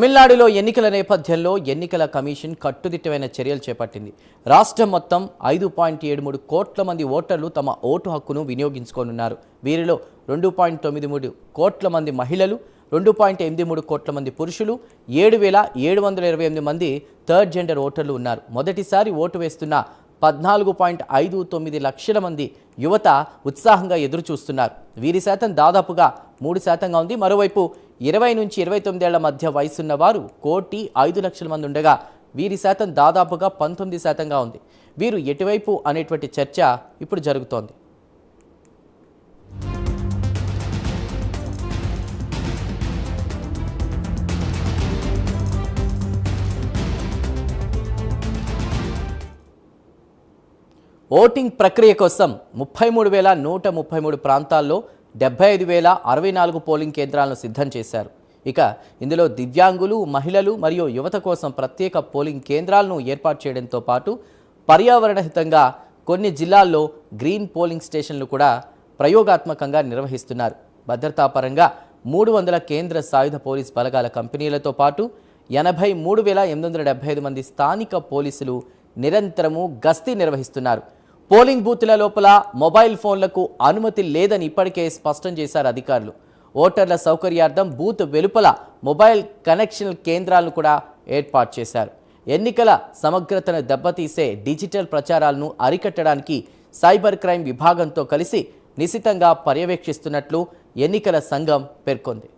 తమిళనాడులో ఎన్నికల నేపథ్యంలో ఎన్నికల కమిషన్ కట్టుదిట్టమైన చర్యలు చేపట్టింది. రాష్ట్రం మొత్తం 5.73 కోట్ల మంది ఓటర్లు తమ ఓటు హక్కును వినియోగించుకోనున్నారు. వీరిలో 2.93 కోట్ల మంది మహిళలు, 2.83 కోట్ల మంది పురుషులు, 7,728 మంది థర్డ్ జెండర్ ఓటర్లు ఉన్నారు. మొదటిసారి ఓటు వేస్తున్న 14.59 లక్షల మంది యువత ఉత్సాహంగా ఎదురు చూస్తున్నారు. వీరి శాతం దాదాపుగా 3% ఉంది. మరోవైపు 20 నుంచి 29 ఏళ్ల మధ్య వయసున్న వారు 1,05,00,000 మంది ఉండగా వీరి శాతం దాదాపుగా 19%గా ఉంది. వీరు ఎటువైపు అనేటువంటి చర్చ ఇప్పుడు జరుగుతోంది. ఓటింగ్ ప్రక్రియ కోసం 33,133 ప్రాంతాల్లో 75,064 పోలింగ్ కేంద్రాలను సిద్ధం చేశారు. ఇక ఇందులో దివ్యాంగులు, మహిళలు మరియు యువత కోసం ప్రత్యేక పోలింగ్ కేంద్రాలను ఏర్పాటు చేయడంతో పాటు పర్యావరణ హితంగా కొన్ని జిల్లాల్లో గ్రీన్ పోలింగ్ స్టేషన్లు కూడా ప్రయోగాత్మకంగా నిర్వహిస్తున్నారు. భద్రతాపరంగా 300 కేంద్ర సాయుధ పోలీస్ బలగాల కంపెనీలతో పాటు 83,875 మంది స్థానిక పోలీసులు నిరంతరము గస్తీ నిర్వహిస్తున్నారు. పోలింగ్ బూత్ల లోపల మొబైల్ ఫోన్లకు అనుమతి లేదని ఇప్పటికే స్పష్టం చేశారు అధికారులు. ఓటర్ల సౌకర్యార్థం బూత్ వెలుపల మొబైల్ కనెక్షన్ కేంద్రాలను కూడా ఏర్పాటు చేశారు. ఎన్నికల సమగ్రతను దెబ్బతీసే డిజిటల్ ప్రచారాలను అరికట్టడానికి సైబర్ క్రైమ్ విభాగంతో కలిసి నిశితంగా పర్యవేక్షిస్తున్నట్లు ఎన్నికల సంఘం పేర్కొంది.